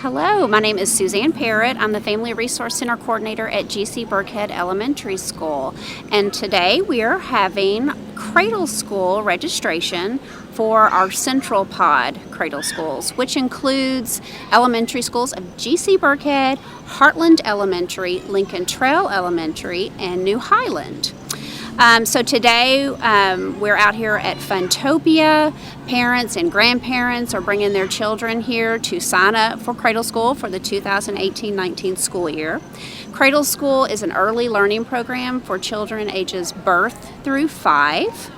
Hello, my name is Suzanne Parrott. I'm the Family Resource Center Coordinator at GC Burkhead Elementary School. And today we are having Cradle School registration for our Central Pod Cradle Schools, which includes elementary schools of GC Burkhead, Heartland Elementary, Lincoln Trail Elementary, and New Highland. So today we're out here at Funtopia. Parents and grandparents are bringing their children here to sign up for Cradle School for the 2018-19 school year. Cradle School is an early learning program for children ages birth through 5.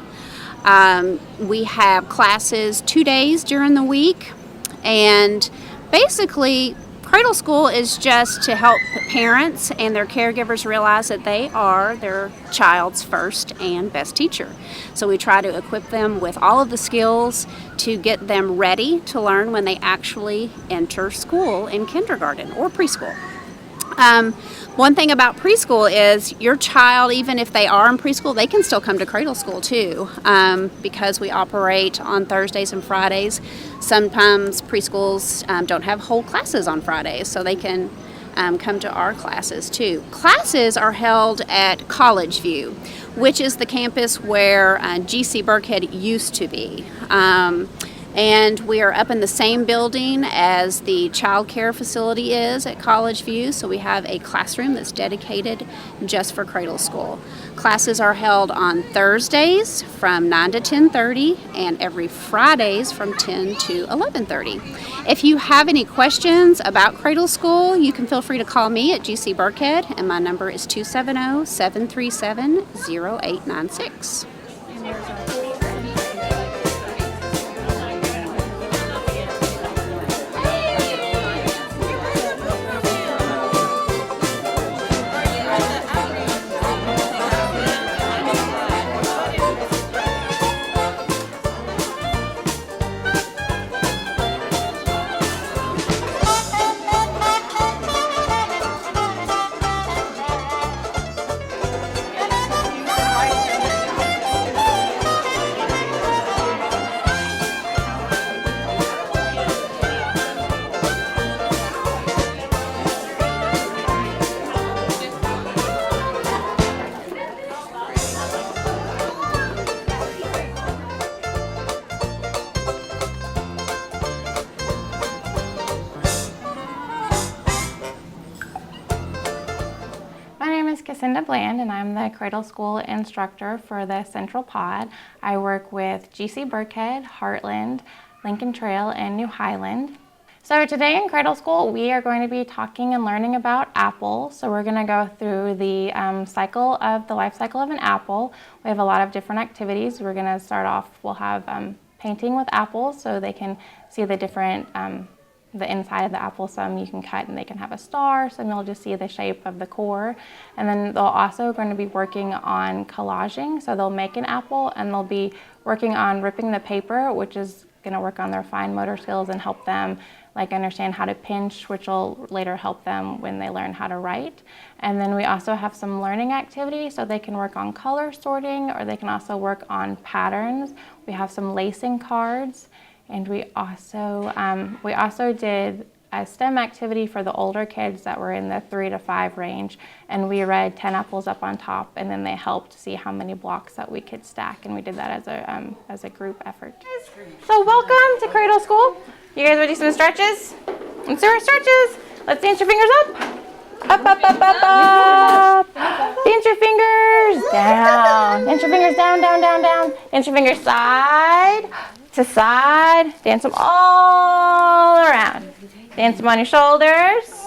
We have classes 2 days during the week, and basically Cradle School is just to help parents and their caregivers realize that they are their child's first and best teacher. So we try to equip them with all of the skills to get them ready to learn when they actually enter school in kindergarten or preschool. One thing about preschool is your child, even if they are in preschool, they can still come to Cradle School too, because we operate on Thursdays and Fridays. Sometimes preschools don't have whole classes on Fridays, so they can come to our classes too. Classes are held at College View, which is the campus where GC Burkhead used to be. And we are up in the same building as the child care facility is at College View, so we have a classroom that's dedicated just for Cradle School. Classes are held on Thursdays from 9 to 10:30 and every Fridays from 10 to 11:30. If you have any questions about Cradle School, you can feel free to call me at GC Burkhead, and my number is 270-737-0896. Bland, and I'm the Cradle School instructor for the Central Pod. I work with GC Burkhead, Heartland, Lincoln Trail, and New Highland. So today in Cradle School, we are going to be talking and learning about apples. So we're going to go through the life cycle of an apple. We have a lot of different activities. We're going to start off, we'll have painting with apples, so they can see the different the inside of the apple. Some you can cut and they can have a star, some you'll just see the shape of the core. And then they'll also going to be working on collaging, so they'll make an apple and they'll be working on ripping the paper, which is going to work on their fine motor skills and help them understand how to pinch, which will later help them when they learn how to write. And then we also have some learning activities, so they can work on color sorting, or they can also work on patterns. We have some lacing cards. And we also did a STEM activity for the older kids that were in the 3 to 5 range, and we read 10 apples up on top, and then they helped see how many blocks that we could stack, and we did that as a group effort. So welcome to Cradle School. You guys ready to do some stretches? Let's do our stretches. Let's dance your fingers up. Up, up, up, up, up. Dance your fingers down. Dance your fingers down, down, down, down. Dance your fingers side to side. Dance them all around. Dance them on your shoulders.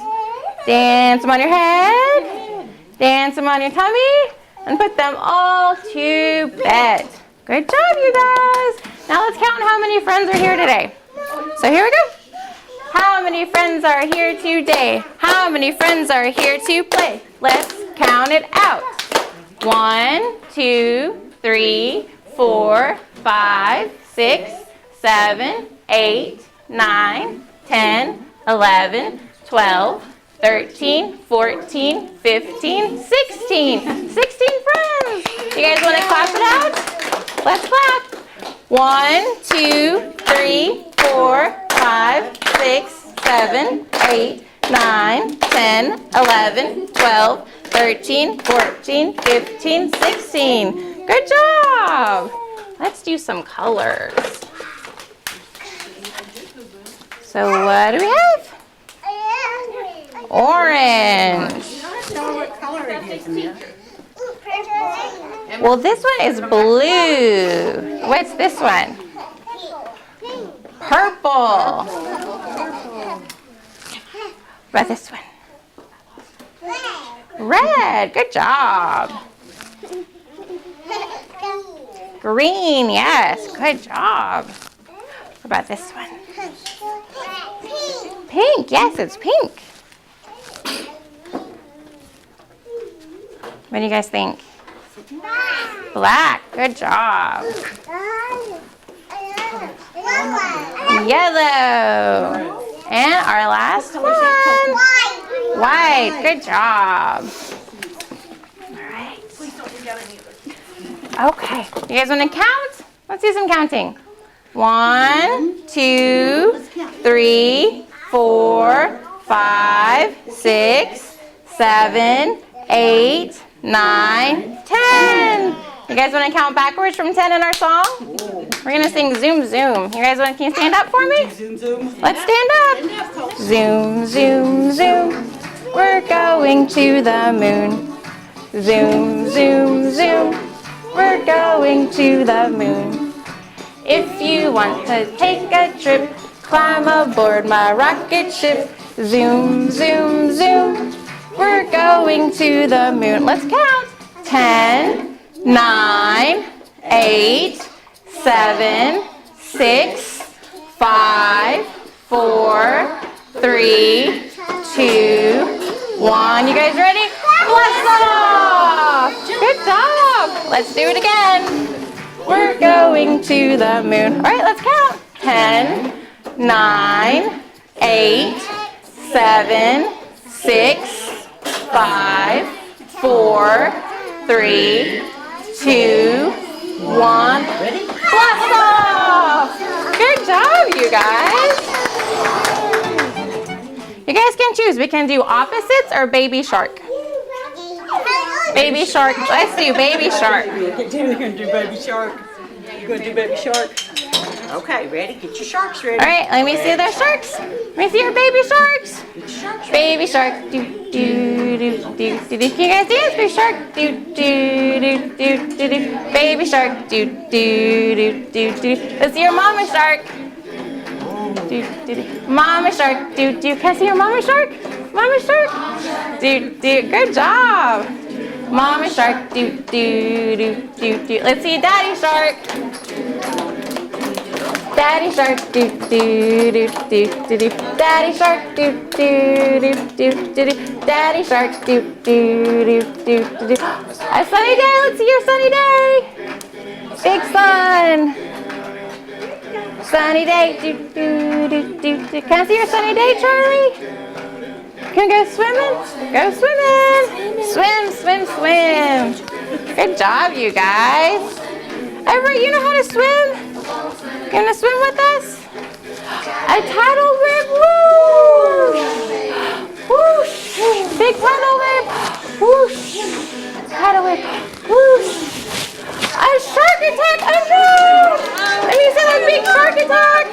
Dance them on your head. Dance them on your tummy. And put them all to bed. Good job, you guys. Now let's count how many friends are here today. So here we go. How many friends are here today? How many friends are here to play? Let's count it out. 1, 2, 3, 4, 5, 6, 7, 8, 9, 10, 11, 12, 13, 14, 15, 16. 16 friends. You guys want to clap it out? Let's clap. 1, 2, 3, 4, 5, 6, 7, 8, 9, 10, 11, 12, 13, 14, 15, 16. Good job. Let's do some colors. So what do we have? Orange. What color it is, Mia? Well, this one is blue. What's this one? Purple. What about this one? Red. Good job. Green. Yes. Good job. What about this one? Pink. Yes, it's pink. What do you guys think? Black. Good job. Yellow. And our last one. White. Good job. All right. Okay. You guys want to count? Let's do some counting. 1, 2, 3, 4, 5, 6, 7, 8, 9, 10. You guys want to count backwards from 10 in our song? We're going to sing Zoom, Zoom. You guys can you stand up for me? Zoom, zoom. Let's stand up. Zoom, zoom, zoom. We're going to the moon. Zoom, zoom, zoom. We're going to the moon. If you want to take a trip, climb aboard my rocket ship. Zoom, zoom, zoom. We're going to the moon. Let's count. 10, 9, 8, 7, 6, 5, 4, 3, 2, 1. You guys ready? Blast off! Good job. Let's do it again. We're going to the moon. All right, let's count. 10, 9, 8, 7, 6, 5, 4, 3, 2, 1. Ready? Blast off! Good job, you guys. You guys can choose. We can do opposites or baby shark. Baby shark. Let's do baby shark. Get down here and do baby shark. You gonna do baby shark? Okay, ready? Get your sharks ready. All right, let me see the sharks. Let me see your baby sharks. Get your sharks ready. Baby shark. Do, do, do, do, do, do. Can you guys dance? Baby shark. Do, do, do, do, do, do. Baby shark. Do, do, do, do, do. Let's see your mama shark. Do, do, do. Mama shark. Do, do. Can I see your mama shark? Mama shark. Do, do. Good job. Mama shark. Do, do, do, do, do. Let's see daddy shark. Daddy shark, do do do do do do. Daddy shark, do do do do do do. Daddy shark, do do do do do do. A sunny day. Let's see your sunny day. Big sun. Sunny day. Do do do do do. Can I see your sunny day, Charlie? Can we go swimming? Go swimming. Swim, swim, swim. Good job, you guys. Everybody, you know how to swim? You gonna swim with us? A tidal wave, whoosh! Whoosh! Big tidal wave, whoosh! Tidal wave, whoosh! A shark attack, oh no! Let me see that big shark attack!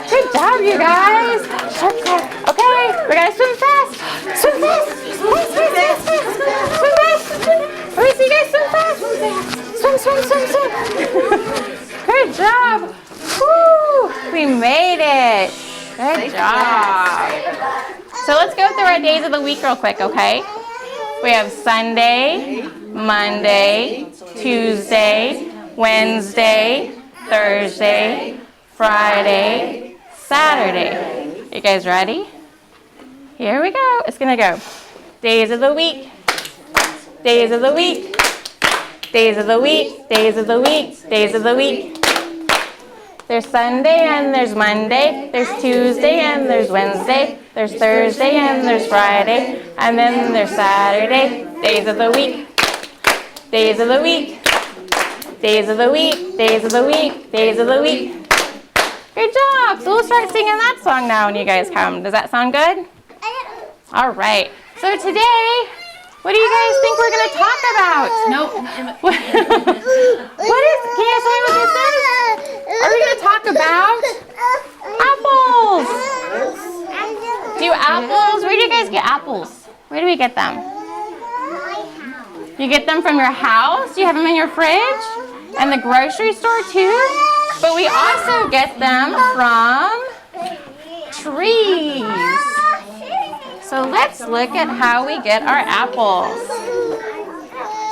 Good job, you guys! Shark attack. Okay, we're gonna swim fast! Swim fast! Fast, fast, fast, fast! Swim fast! Let me see you guys swim fast! Swim, swim, swim, swim! Good job! Woo! We made it! Good job! So let's go through our days of the week real quick, okay? We have Sunday, Monday, Tuesday, Wednesday, Thursday, Friday, Saturday. You guys ready? Here we go. It's gonna go. Days of the week. Days of the week. Days of the week. Days of the week. Days of the week. There's Sunday and there's Monday. There's Tuesday and there's Wednesday. There's Thursday and there's Friday. And then there's Saturday. Days of the week. Days of the week. Days of the week. Days of the week. Days of the week. Good job. So we'll start singing that song now when you guys come. Does that sound good? All right. So today, what do you guys think we're going to talk about? Nope. What is, can you tell me what this is? Are we going to talk about apples? Do apples, where do you guys get apples? Where do we get them? You get them from your house? You have them in your fridge? And the grocery store too? But we also get them from trees. So let's look at how we get our apples.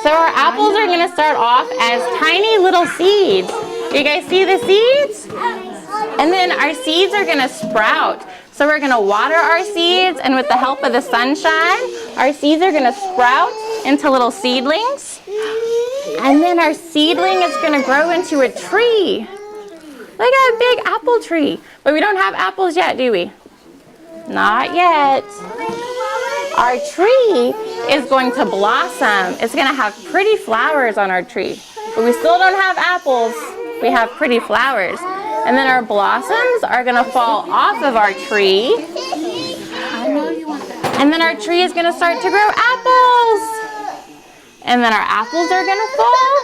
So our apples are going to start off as tiny little seeds. You guys see the seeds? And then our seeds are going to sprout. So we're going to water our seeds, and with the help of the sunshine, our seeds are going to sprout into little seedlings. And then our seedling is going to grow into a tree. Look at a big apple tree. But we don't have apples yet, do we? Not yet. Our tree is going to blossom. It's going to have pretty flowers on our tree. But we still don't have apples. We have pretty flowers. And then our blossoms are going to fall off of our tree. And then our tree is going to start to grow apples. And then our apples are going to fall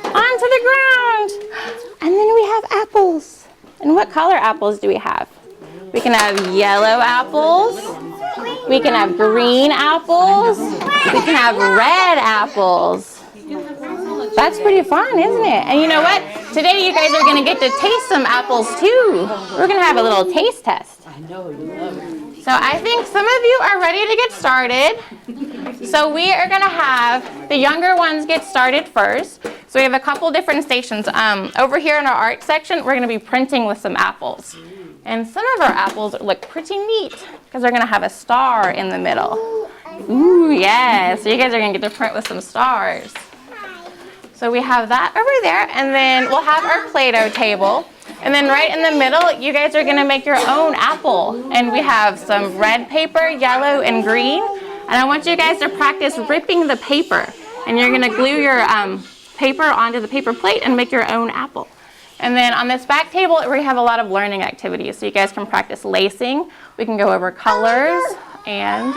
onto the ground. And then we have apples. And what color apples do we have? We can have yellow apples. We can have green apples. We can have red apples. That's pretty fun, isn't it? And you know what? Today you guys are going to get to taste some apples too. We're going to have a little taste test. I know you love it. So I think some of you are ready to get started. So we are going to have the younger ones get started first. So we have a couple different stations. Over here in our art section, we're going to be printing with some apples. And some of our apples look pretty neat because they're going to have a star in the middle. Ooh, yeah. So you guys are going to get to print with some stars. So we have that over there, and then we'll have our Play-Doh table. And then right in the middle, you guys are going to make your own apple. And we have some red paper, yellow, and green. And I want you guys to practice ripping the paper. And you're going to glue your paper onto the paper plate and make your own apple. And then on this back table, we have a lot of learning activities. So you guys can practice lacing. We can go over colors. And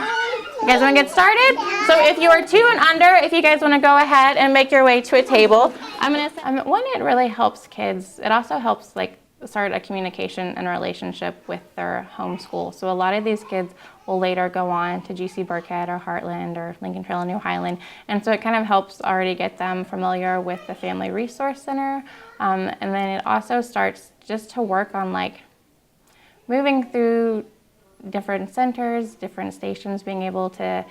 you guys want to get started? So if you are 2 and under, if you guys want to go ahead and make your way to a table, one, it really helps kids. It also helps like start a communication and relationship with their home school. So a lot of these kids will later go on to GC Burkhead or Heartland or Lincoln Trail and New Highland. And so it kind of helps already get them familiar with the Family Resource Center. And then it also starts just to work on like moving through different centers, different stations, being able to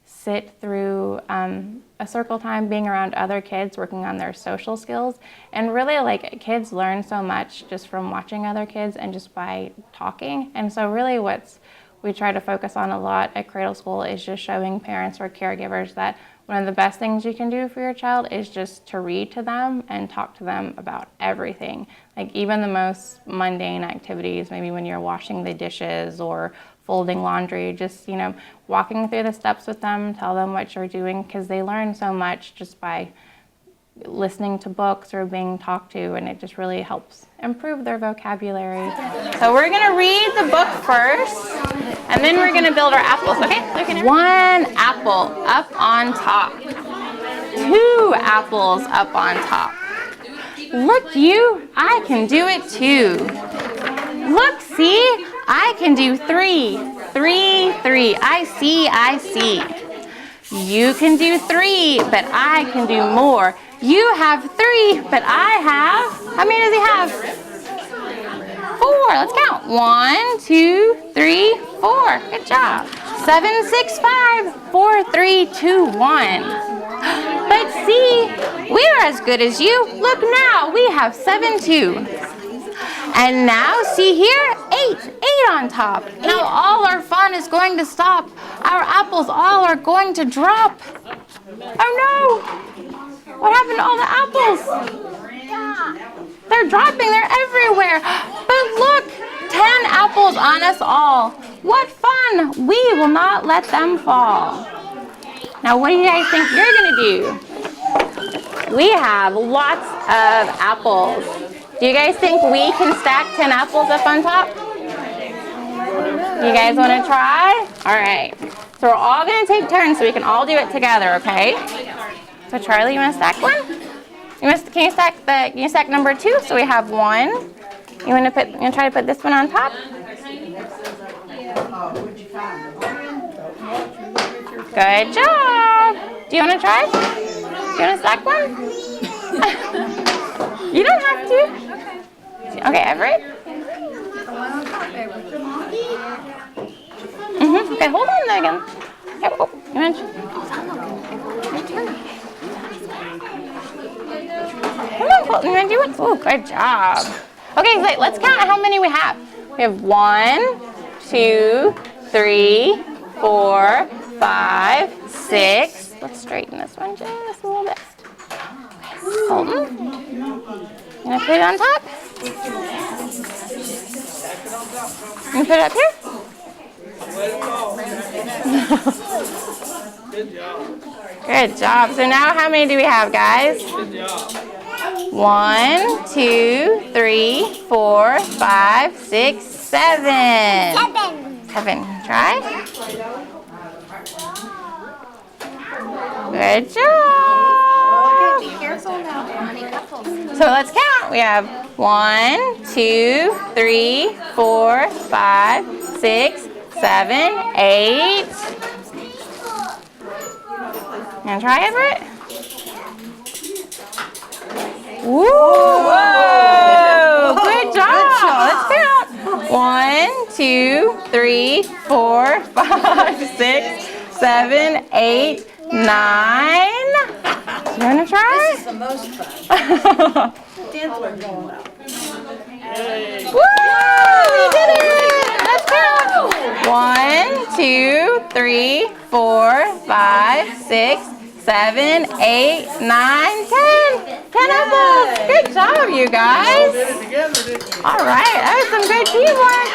sit through a circle time, being around other kids, working on their social skills. And really, like, kids learn so much just from watching other kids and just by talking. And so really we try to focus on a lot at Cradle School is just showing parents or caregivers that one of the best things you can do for your child is just to read to them and talk to them about everything. Like even the most mundane activities, maybe when you're washing the dishes or folding laundry, just, walking through the steps with them, tell them what you're doing, because they learn so much just by listening to books or being talked to, and it just really helps improve their vocabulary. So we're going to read the book first, and then we're going to build our apples, okay? 1 apple up on top. 2 apples up on top. Look you, I can do it too. Look, see, I can do 3. 3, 3, I see. You can do 3, but I can do more. You have 3, but I have, how many does he have? 4, let's count. 1, 2, 3, 4, good job. 7, 6, 5, 4, 3, 2, 1. But see, we're as good as you. Look now, we have 7 too. And now, see here, 8 on top. Now all our fun is going to stop. Our apples all are going to drop. Oh no! What happened to all the apples? They're dropping, they're everywhere. But look, 10 apples on us all. What fun! We will not let them fall. Now what do you guys think you're gonna do? We have lots of apples. Do you guys think we can stack 10 apples up on top? You guys want to try? All right. So we're all going to take turns so we can all do it together, okay? So Charlie, you want to stack one? Can you stack number 2? So we have 1. You want to try to put this one on top? Good job. Do you want to try? Do you want to stack one? You don't have to. Okay, Everett? Okay, hold on there again. Okay, oh, you want to? Come on, Colton, you want to do it? Oh, good job. Okay, so let's count how many we have. We have 1, 2, 3, 4, 5, 6. Let's straighten this one just a little bit. Colton, you want to put it on top? You want to put it up here? Good job. So now how many do we have, guys? 1, 2, 3, 4, 5, 6, 7. 7. Try. Good job. Be careful now, how many couples? So let's count. We have 1, 2, 3, 4, 5, 6, 7, 8. You want to try, Everett? Woo! Whoa! Good job. Let's count. 1, 2, 3, 4, 5, 6, 7, 8, 9. You want to try? This is the most fun. 10th one going up. Woo! We did it! Let's count. 1, 2, 3, 4, 5, 6, 7, 8, 9, 10. 10 apples. Good job, you guys. All right, that was some good teamwork.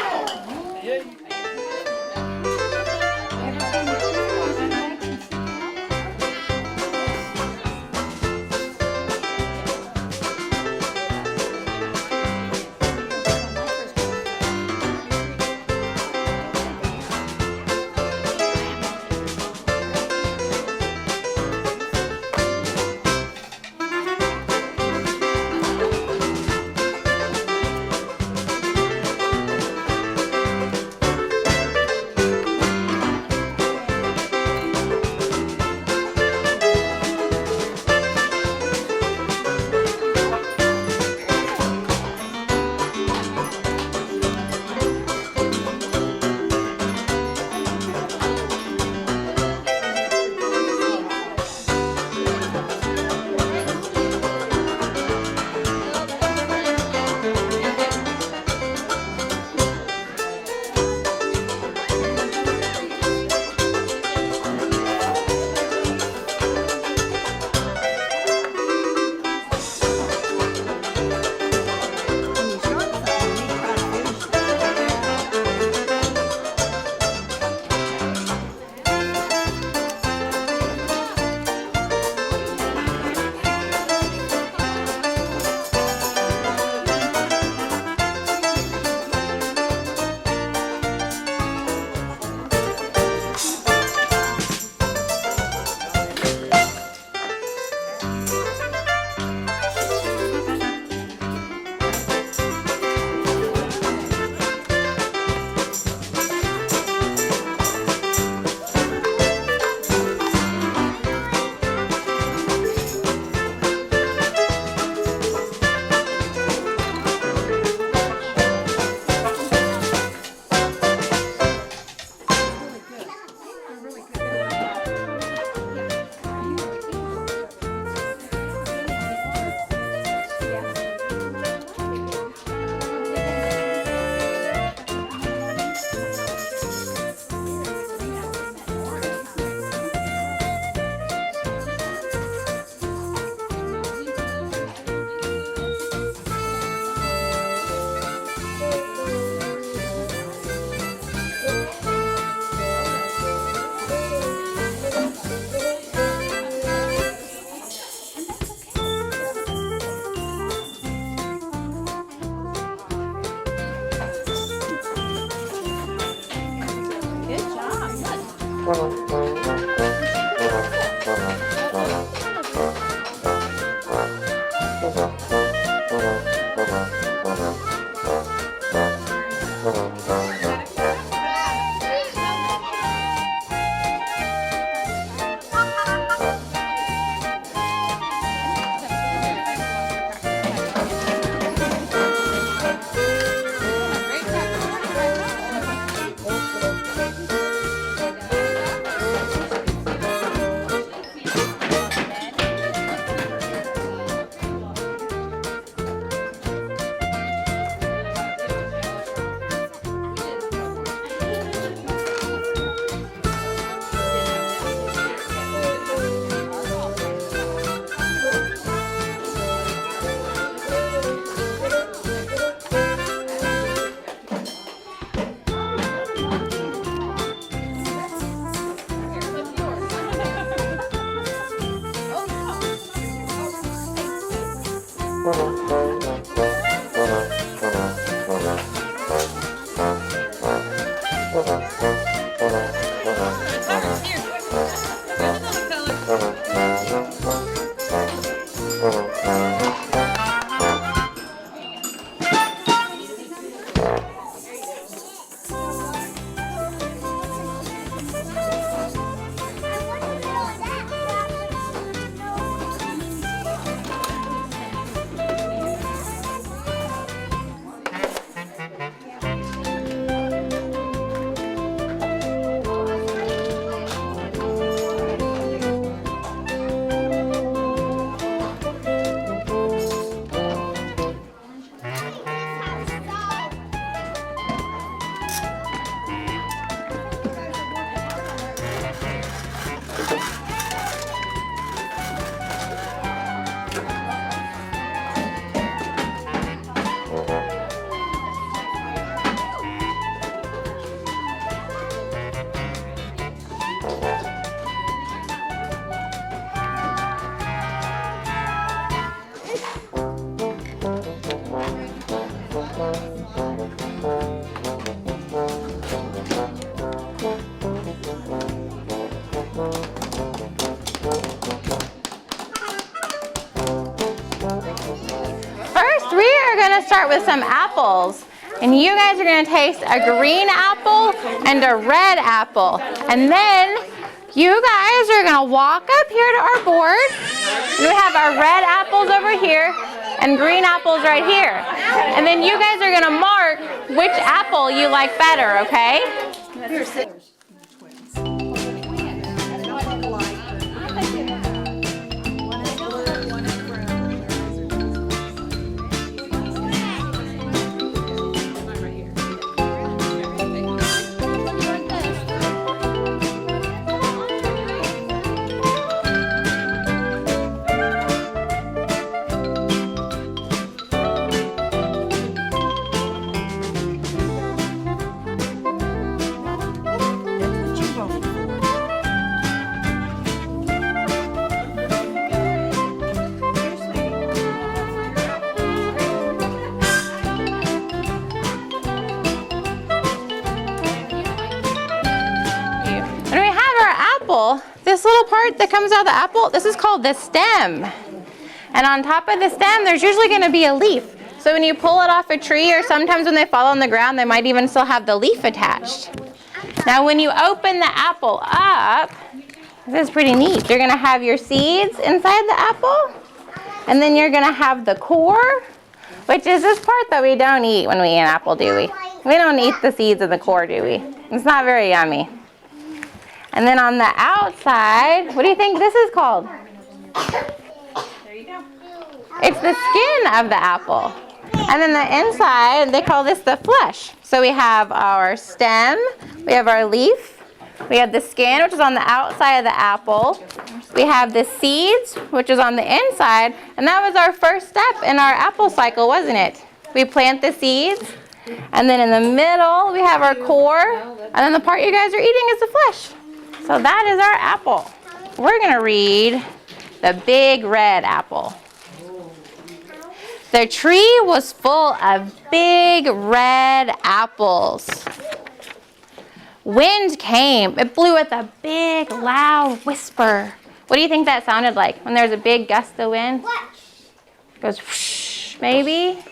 First, we are going to start with some apples. And you guys are going to taste a green apple and a red apple. And then you guys are going to walk up here to our board. And we have our red apples over here and green apples right here. And then you guys are going to mark which apple you like better, okay? This little part that comes out of the apple, this is called the stem. And on top of the stem, there's usually going to be a leaf. So when you pull it off a tree, or sometimes when they fall on the ground, they might even still have the leaf attached. Now when you open the apple up, this is pretty neat. You're going to have your seeds inside the apple. And then you're going to have the core, which is this part that we don't eat when we eat an apple, do we? We don't eat the seeds of the core, do we? It's not very yummy. And then on the outside, what do you think this is called? There you go. It's the skin of the apple. And then the inside, they call this the flesh. So we have our stem, we have our leaf, we have the skin, which is on the outside of the apple. We have the seeds, which is on the inside. And that was our first step in our apple cycle, wasn't it? We plant the seeds, and then in the middle, we have our core, and then the part you guys are eating is the flesh. So that is our apple. We're going to read the big red apple. The tree was full of big red apples. Wind came. It blew with a big, loud whisper. What do you think that sounded like when there's a big gust of wind? It goes whoosh, maybe.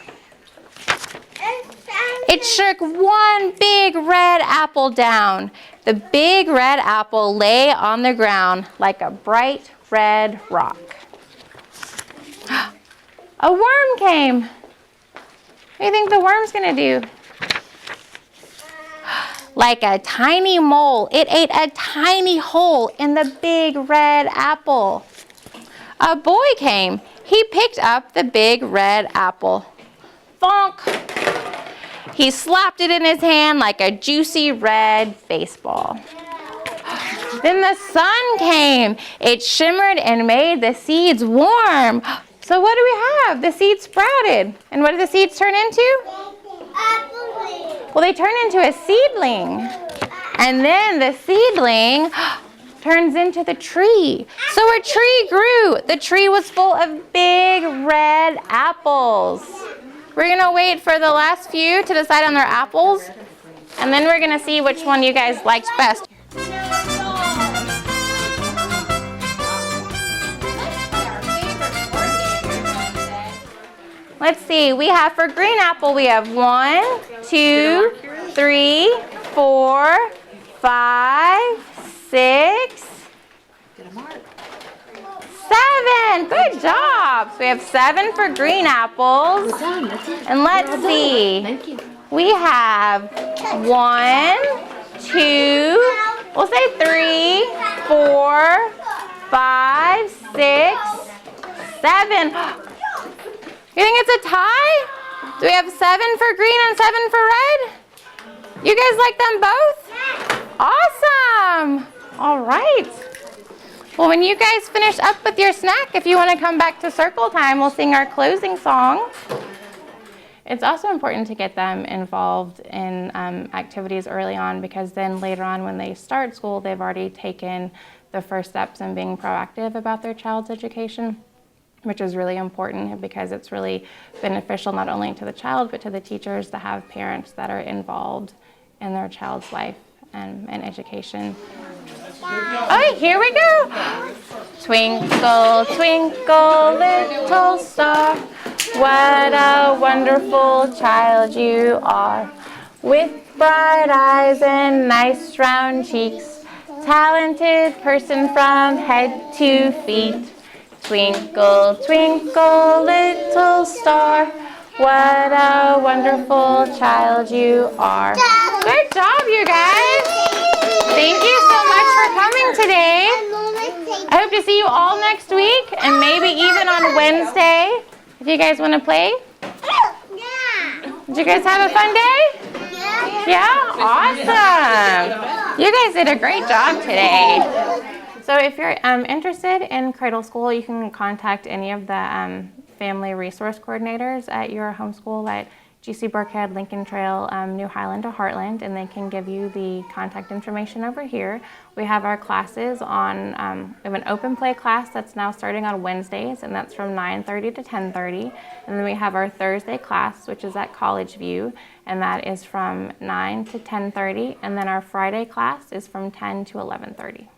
It shook one big red apple down. The big red apple lay on the ground like a bright red rock. A worm came. What do you think the worm's gonna do? Like a tiny mole, it ate a tiny hole in the big red apple. A boy came. He picked up the big red apple. Bonk! He slapped it in his hand like a juicy red baseball. Then the sun came. It shimmered and made the seeds warm. So what do we have? The seeds sprouted. And what did the seeds turn into? Well, they turn into a seedling. And then the seedling turns into the tree. So a tree grew. The tree was full of big red red apples. We're gonna wait for the last few to decide on their apples, and then we're gonna see which one you guys liked best. Let's see, we have for green apple, we have 1, 2, 3, 4, 5, 6, 7. Good job. So we have 7 for green apples. And let's see. We have 1, 2, we'll say 3, 4, 5, 6, 7. You think it's a tie? Do we have 7 for green and 7 for red? You guys like them both? Awesome. All right. Well, when you guys finish up with your snack, if you want to come back to circle time, we'll sing our closing song. It's also important to get them involved in activities early on, because then later on when they start school, they've already taken the first steps in being proactive about their child's education, which is really important because it's really beneficial not only to the child but to the teachers to have parents that are involved in their child's life and education. Okay, here we go. Twinkle, twinkle, little star, what a wonderful child you are. With bright eyes and nice round cheeks, talented person from head to feet. Twinkle, twinkle, little star, what a wonderful child you are. Good job, you guys. Thank you so much for coming today. I hope to see you all next week and maybe even on Wednesday if you guys want to play. Did you guys have a fun day? Yeah? Awesome. You guys did a great job today. So if you're interested in Cradle School, you can contact any of the family resource coordinators at your home school at GC Burkhead, Lincoln Trail, New Highland, or Heartland, and they can give you the contact information over here. We have our classes on, we have an open play class that's now starting on Wednesdays, and that's from 9:30 to 10:30. And then we have our Thursday class, which is at College View, and that is from 9 to 10:30. And then our Friday class is from 10 to 11:30.